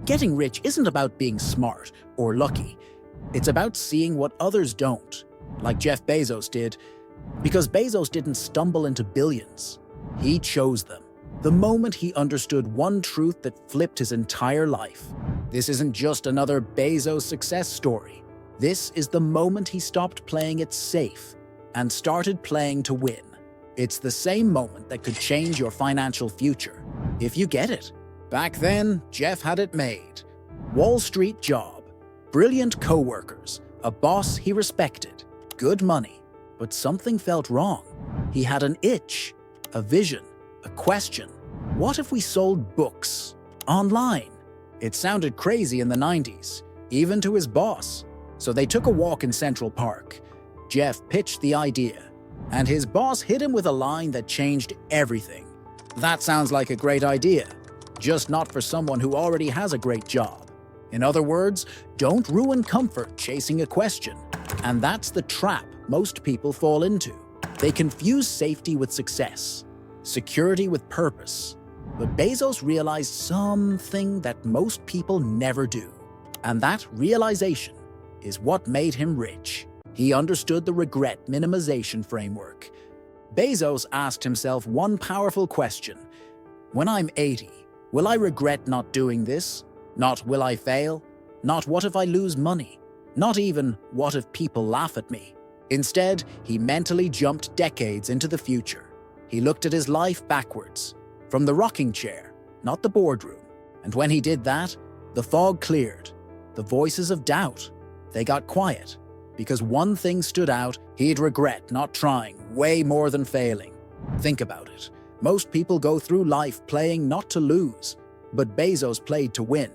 Getting rich isn't about being smart or lucky. It's about seeing what others don't, like Jeff Bezos did, because Bezos didn't stumble into billions. He chose them. The moment he understood one truth that flipped his entire life. This isn't just another Bezos success story. This is the moment he stopped playing it safe and started playing to win. It's the same moment that could change your financial future, if you get it. Back then, Jeff had it made. Wall Street job, brilliant co-workers, a boss he respected, good money. But something felt wrong. He had an itch, a vision, a question. What if we sold books online? It sounded crazy in the 90s, even to his boss. So they took a walk in Central Park. Jeff pitched the idea, and his boss hit him with a line that changed everything. That sounds like a great idea, just not for someone who already has a great job. In other words, don't ruin comfort chasing a question. And that's the trap most people fall into. They confuse safety with success, security with purpose. But Bezos realized something that most people never do. And that realization is what made him rich. He understood the regret minimization framework. Bezos asked himself one powerful question. When I'm 80, will I regret not doing this? Not will I fail? Not what if I lose money? Not even what if people laugh at me? Instead, he mentally jumped decades into the future. He looked at his life backwards, from the rocking chair, not the boardroom. And when he did that, the fog cleared. The voices of doubt, they got quiet. Because one thing stood out, he'd regret not trying way more than failing. Think about it. Most people go through life playing not to lose, but Bezos played to win.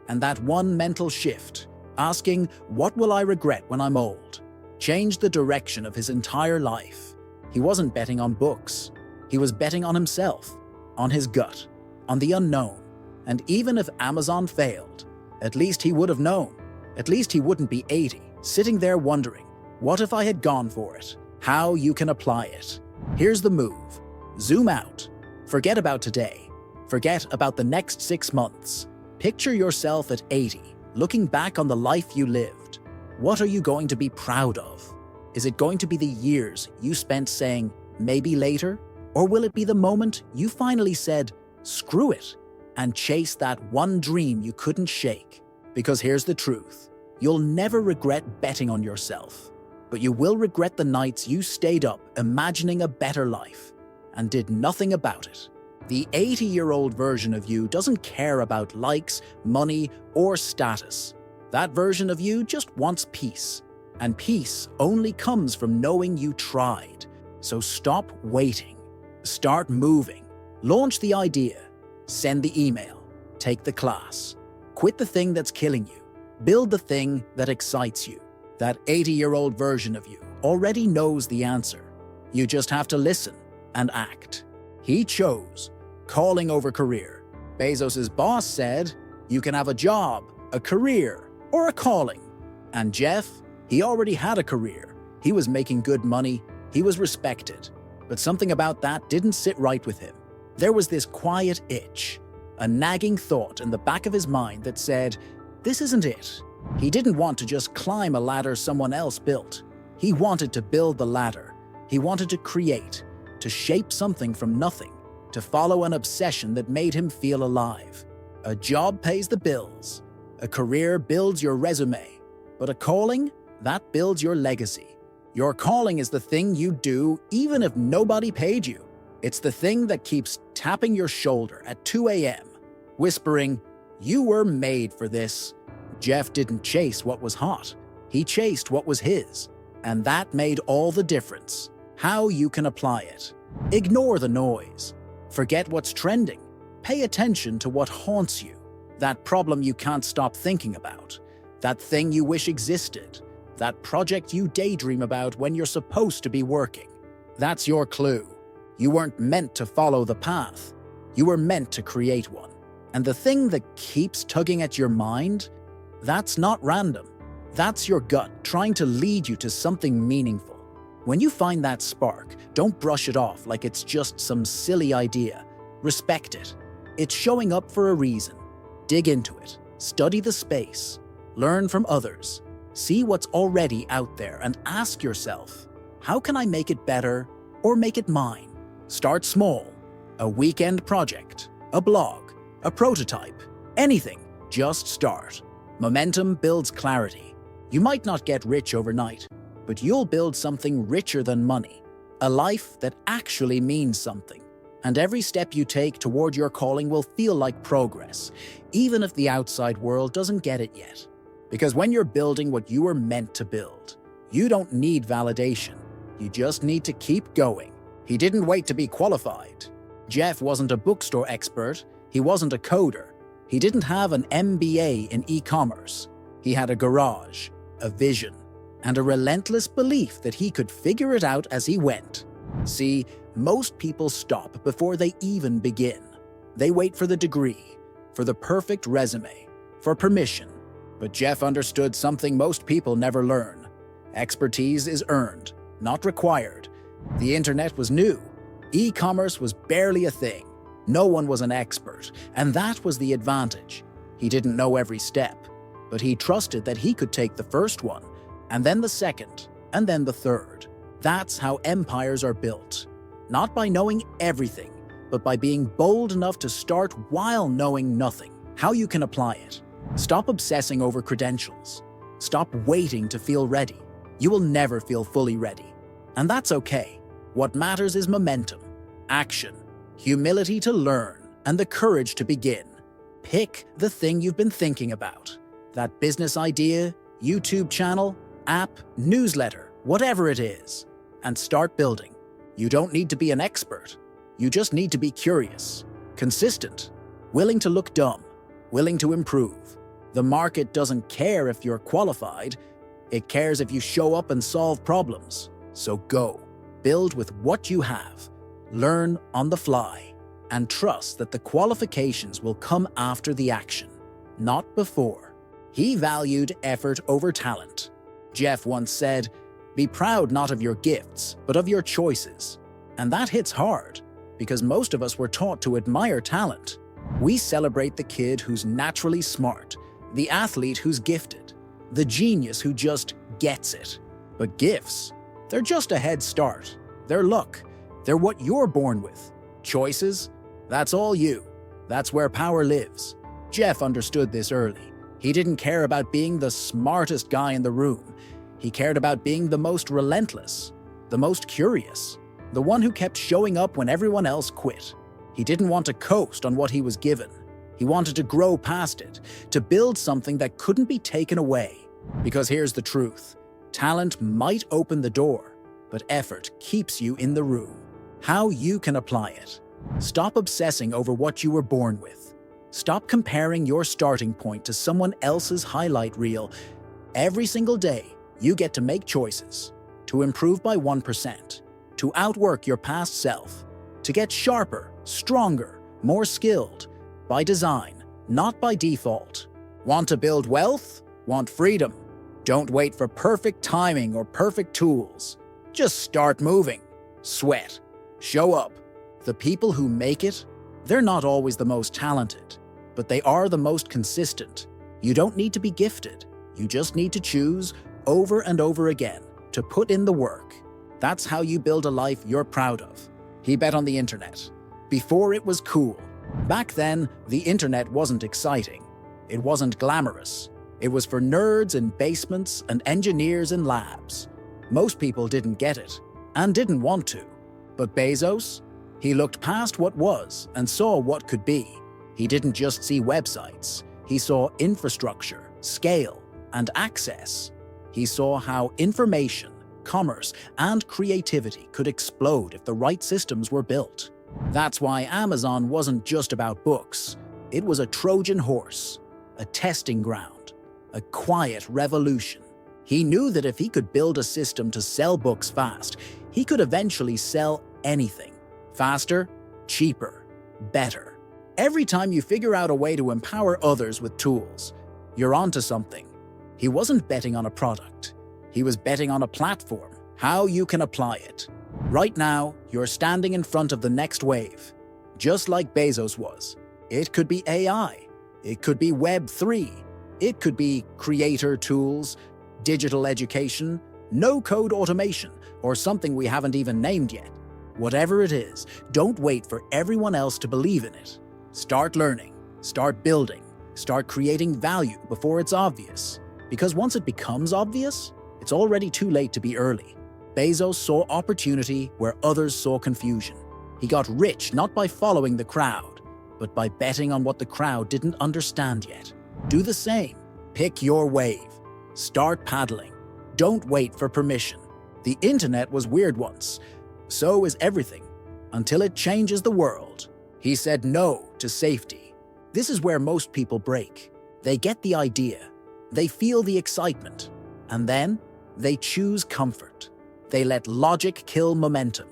And that one mental shift, asking, what will I regret when I'm old, changed the direction of his entire life. He wasn't betting on books. He was betting on himself, on his gut, on the unknown. And even if Amazon failed, at least he would have known. At least he wouldn't be 80, sitting there wondering, what if I had gone for it? How you can apply it. Here's the move. Zoom out. Forget about today. Forget about the next 6 months. Picture yourself at 80, looking back on the life you lived. What are you going to be proud of? Is it going to be the years you spent saying, maybe later? Or will it be the moment you finally said, screw it, and chased that one dream you couldn't shake? Because here's the truth. You'll never regret betting on yourself, but you will regret the nights you stayed up imagining a better life and did nothing about it. The 80-year-old version of you doesn't care about likes, money, or status. That version of you just wants peace. And peace only comes from knowing you tried. So stop waiting. Start moving. Launch the idea. Send the email. Take the class. Quit the thing that's killing you. Build the thing that excites you. That 80-year-old version of you already knows the answer. You just have to listen and act. He chose calling over career. Bezos' boss said, you can have a job, a career, or a calling. And Jeff, he already had a career. He was making good money. He was respected. But something about that didn't sit right with him. There was this quiet itch, a nagging thought in the back of his mind that said, this isn't it. He didn't want to just climb a ladder someone else built. He wanted to build the ladder. He wanted to create, to shape something from nothing, to follow an obsession that made him feel alive. A job pays the bills. A career builds your resume. But a calling, that builds your legacy. Your calling is the thing you do even if nobody paid you. It's the thing that keeps tapping your shoulder at 2 a.m., whispering, you were made for this. Jeff didn't chase what was hot. He chased what was his. And that made all the difference. How you can apply it. Ignore the noise. Forget what's trending. Pay attention to what haunts you. That problem you can't stop thinking about. That thing you wish existed. That project you daydream about when you're supposed to be working. That's your clue. You weren't meant to follow the path. You were meant to create one. And the thing that keeps tugging at your mind, that's not random. That's your gut trying to lead you to something meaningful. When you find that spark, don't brush it off like it's just some silly idea. Respect it. It's showing up for a reason. Dig into it. Study the space, learn from others, see what's already out there, and ask yourself, how can I make it better or make it mine? Start small. A weekend project, a blog, a prototype, anything. Just start. Momentum builds clarity. You might not get rich overnight, but you'll build something richer than money. A life that actually means something. And every step you take toward your calling will feel like progress, even if the outside world doesn't get it yet. Because when you're building what you were meant to build, you don't need validation. You just need to keep going. He didn't wait to be qualified. Jeff wasn't a bookstore expert. He wasn't a coder. He didn't have an MBA in e-commerce. He had a garage, a vision, and a relentless belief that he could figure it out as he went. See, most people stop before they even begin. They wait for the degree, for the perfect resume, for permission. But Jeff understood something most people never learn. Expertise is earned, not required. The internet was new. E-commerce was barely a thing. No one was an expert, and that was the advantage. He didn't know every step, but he trusted that he could take the first one, and then the second, and then the third. That's how empires are built. Not by knowing everything, but by being bold enough to start while knowing nothing. How you can apply it. Stop obsessing over credentials. Stop waiting to feel ready. You will never feel fully ready. And that's okay. What matters is momentum, action, humility to learn, and the courage to begin. Pick the thing you've been thinking about. That business idea, YouTube channel, app, newsletter, whatever it is, and start building. You don't need to be an expert. You just need to be curious, consistent, willing to look dumb, willing to improve. The market doesn't care if you're qualified. It cares if you show up and solve problems. So go. Build with what you have. Learn on the fly. And trust that the qualifications will come after the action, not before. He valued effort over talent. Jeff once said, "Be proud not of your gifts, but of your choices." And that hits hard, because most of us were taught to admire talent. We celebrate the kid who's naturally smart, the athlete who's gifted, the genius who just gets it. But gifts, they're just a head start. They're luck. They're what you're born with. Choices, that's all you. That's where power lives. Jeff understood this early. He didn't care about being the smartest guy in the room. He cared about being the most relentless, the most curious, the one who kept showing up when everyone else quit. He didn't want to coast on what he was given. He wanted to grow past it, to build something that couldn't be taken away. Because here's the truth. Talent might open the door, but effort keeps you in the room. How you can apply it. Stop obsessing over what you were born with. Stop comparing your starting point to someone else's highlight reel. Every single day, you get to make choices. To improve by 1%. To outwork your past self. To get sharper, stronger, more skilled. By design, not by default. Want to build wealth? Want freedom? Don't wait for perfect timing or perfect tools. Just start moving. Sweat. Show up. The people who make it, they're not always the most talented, but they are the most consistent. You don't need to be gifted. You just need to choose over and over again to put in the work. That's how you build a life you're proud of. He bet on the internet. Before it was cool. Back then, the internet wasn't exciting. It wasn't glamorous. It was for nerds in basements and engineers in labs. Most people didn't get it, and didn't want to. But Bezos? He looked past what was and saw what could be. He didn't just see websites. He saw infrastructure, scale, and access. He saw how information, commerce, and creativity could explode if the right systems were built. That's why Amazon wasn't just about books. It was a Trojan horse, a testing ground, a quiet revolution. He knew that if he could build a system to sell books fast, he could eventually sell anything. Faster, cheaper, better. Every time you figure out a way to empower others with tools, you're onto something. He wasn't betting on a product. He was betting on a platform, how you can apply it. Right now, you're standing in front of the next wave. Just like Bezos was. It could be AI. It could be Web3. It could be creator tools, digital education, no-code automation, or something we haven't even named yet. Whatever it is, don't wait for everyone else to believe in it. Start learning, start building, start creating value before it's obvious. Because once it becomes obvious, it's already too late to be early. Bezos saw opportunity where others saw confusion. He got rich not by following the crowd, but by betting on what the crowd didn't understand yet. Do the same. Pick your wave. Start paddling. Don't wait for permission. The internet was weird once. So is everything, until it changes the world. He said no to safety. This is where most people break. They get the idea. They feel the excitement. And then they choose comfort. They let logic kill momentum.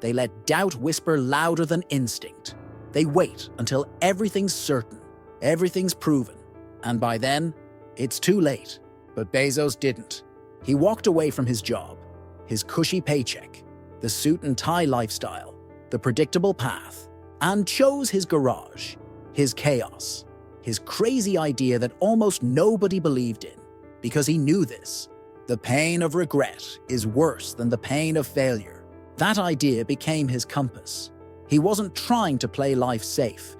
They let doubt whisper louder than instinct. They wait until everything's certain, everything's proven. And by then, it's too late. But Bezos didn't. He walked away from his job, his cushy paycheck, the suit and tie lifestyle, the predictable path, and chose his garage, his chaos, his crazy idea that almost nobody believed in, because he knew this. The pain of regret is worse than the pain of failure. That idea became his compass. He wasn't trying to play life safe.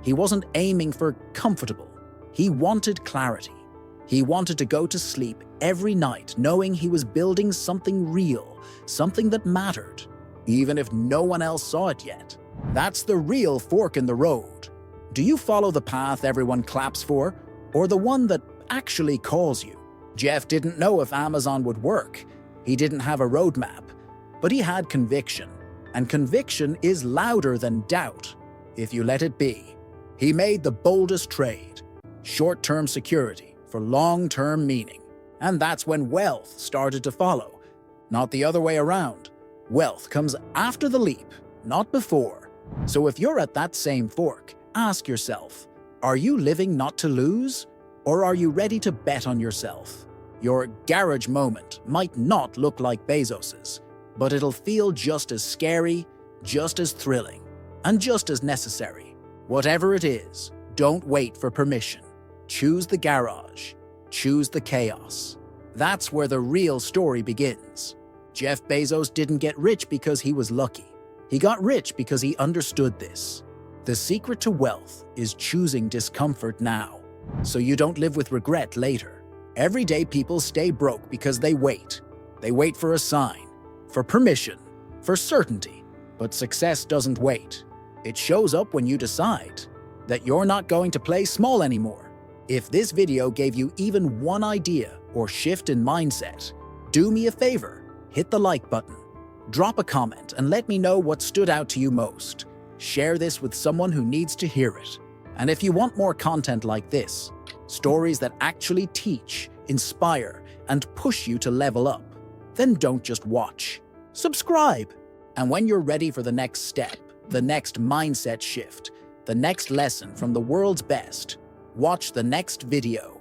He wasn't aiming for comfortable. He wanted clarity. He wanted to go to sleep every night knowing he was building something real, something that mattered, even if no one else saw it yet. That's the real fork in the road. Do you follow the path everyone claps for, or the one that actually calls you? Jeff didn't know if Amazon would work. He didn't have a roadmap, but he had conviction. And conviction is louder than doubt, if you let it be. He made the boldest trade, short-term security for long-term meaning. And that's when wealth started to follow. Not the other way around. Wealth comes after the leap, not before. So if you're at that same fork, ask yourself, are you living not to lose? Or are you ready to bet on yourself? Your garage moment might not look like Bezos's, but it'll feel just as scary, just as thrilling, and just as necessary. Whatever it is, don't wait for permission. Choose the garage. Choose the chaos. That's where the real story begins. Jeff Bezos didn't get rich because he was lucky. He got rich because he understood this. The secret to wealth is choosing discomfort now, so you don't live with regret later. Everyday people stay broke because they wait. They wait for a sign, for permission, for certainty. But success doesn't wait. It shows up when you decide that you're not going to play small anymore. If this video gave you even one idea or shift in mindset, do me a favor, hit the like button. Drop a comment and let me know what stood out to you most. Share this with someone who needs to hear it. And if you want more content like this, stories that actually teach, inspire, and push you to level up, then don't just watch. Subscribe! And when you're ready for the next step, the next mindset shift, the next lesson from the world's best, watch the next video.